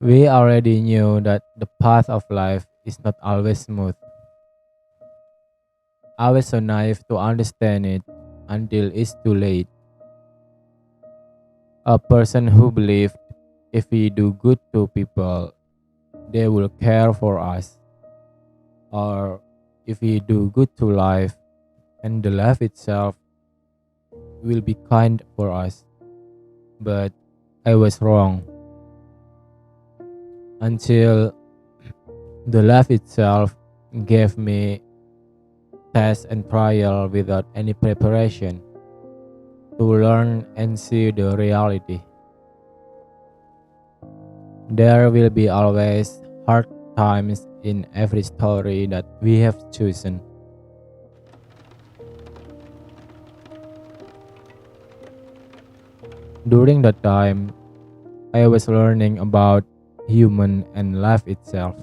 We already knew that the path of life is not always smooth. I was so naive to understand it until it's too late. A person who believed if we do good to people, they will care for us, or if we do good to life, and the life itself will be kind for us. But I was wrong until the life itself gave me test and trial without any preparation to learn and see the reality. There will be always hard times in every story that we have chosen. During that time, I was learning about human and life itself.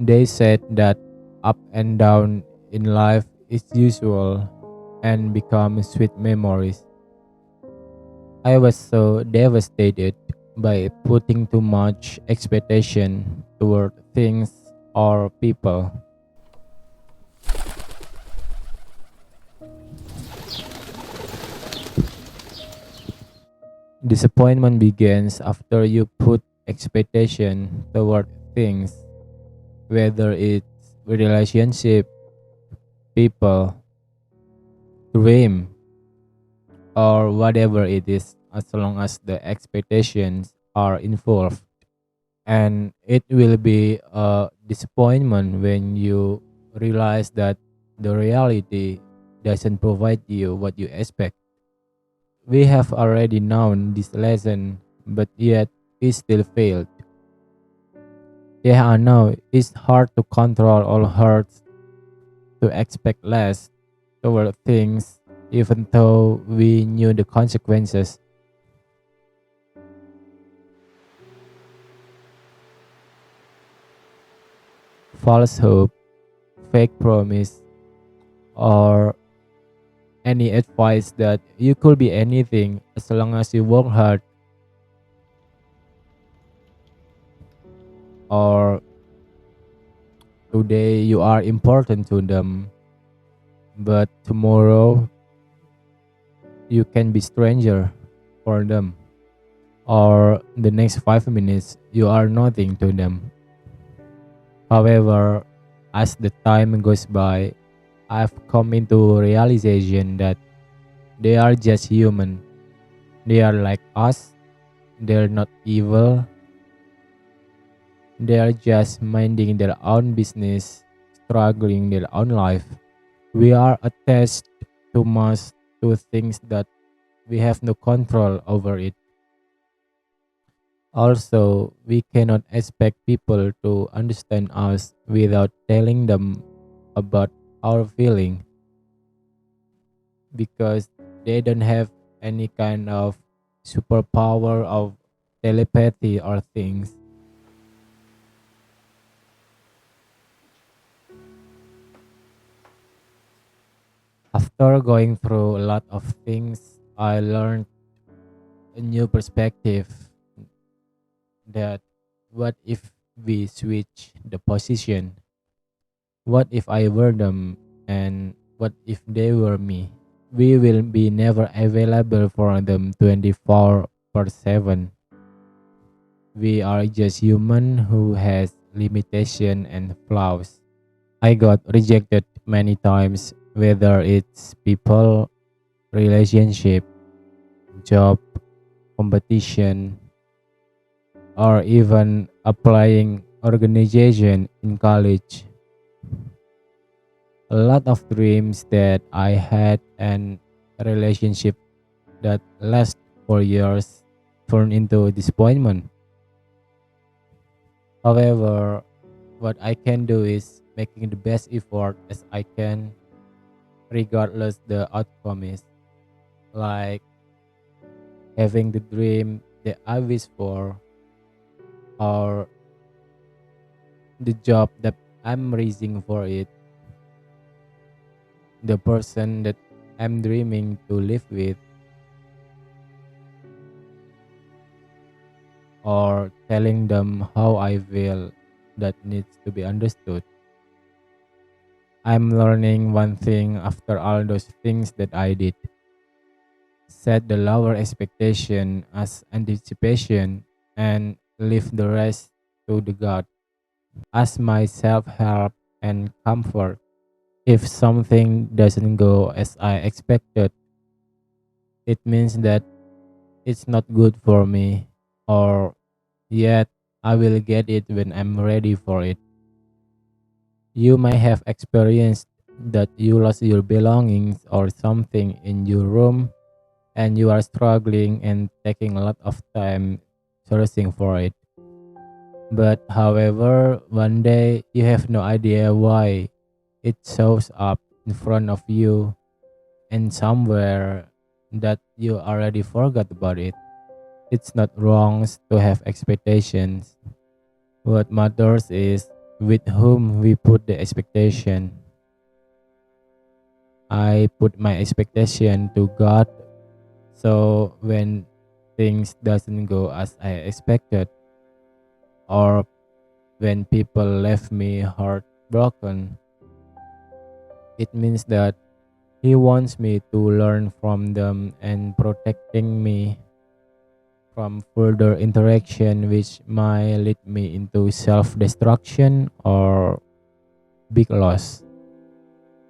They said that up and down in life is usual and become sweet memories. I was so devastated by putting too much expectation toward things or people. Disappointment begins after you put expectation toward things, whether it's relationship, people, dream, or whatever it is, as long as the expectations are involved. And it will be a disappointment when you realize that the reality doesn't provide you what you expect. We have already known this lesson, but yet it still failed. Yeah, I know it's hard to control all hurts, to expect less toward things, even though we knew the consequences. False hope, fake promise, or any advice that you could be anything as long as you work hard, or today you are important to them, but tomorrow you can be stranger for them, or the next 5 minutes you are nothing to them. However, as the time goes by, I've come into realization that they are just human. They are like us. They're not evil. They are just minding their own business, struggling their own life. We are attached too much to things that we have no control over it. Also, we cannot expect people to understand us without telling them about our feeling because they don't have any kind of superpower of telepathy or things. After going through a lot of things, I learned a new perspective that what if we switch the position? What if I were them and what if they were me? We will be never available for them 24 per 7. We are just human who has limitation and flaws. I got rejected many times, whether it's people, relationship, job, competition, or even applying organization in college. A lot of dreams that I had and a relationship that last for years turned into disappointment. However, what I can do is making the best effort as I can regardless the outcome is, like having the dream that I wish for, or the job that I'm raising for it, the person that I'm dreaming to live with. or telling them how I feel that needs to be understood. I'm learning one thing after all those things that I did. Set the lower expectation as anticipation and leave the rest to the God as my self help and comfort. If something doesn't go as I expected, it means that it's not good for me, or yet I will get it when I'm ready for it. You may have experienced that you lost your belongings or something in your room and you are struggling and taking a lot of time searching for it. But however, one day you have no idea why it shows up in front of you and somewhere that you already forgot about it. It's not wrong to have expectations. What matters is with whom we put the expectation. I put my expectation to God, so when things doesn't go as I expected, or when people left me heartbroken, it means that He wants me to learn from them and protecting me from further interaction which might lead me into self-destruction or big loss.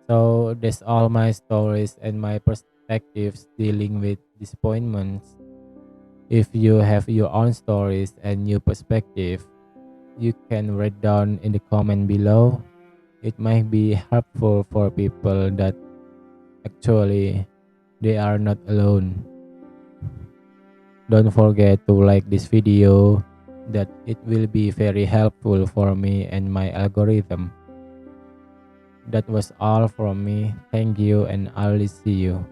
So that's all my stories and my perspectives dealing with disappointments. If you have your own stories and new perspective, you can write down in the comment below. It might be helpful for people that actually they are not alone. Don't forget to like this video, that it will be very helpful for me and my algorithm. That was all from me. Thank you and I'll see you.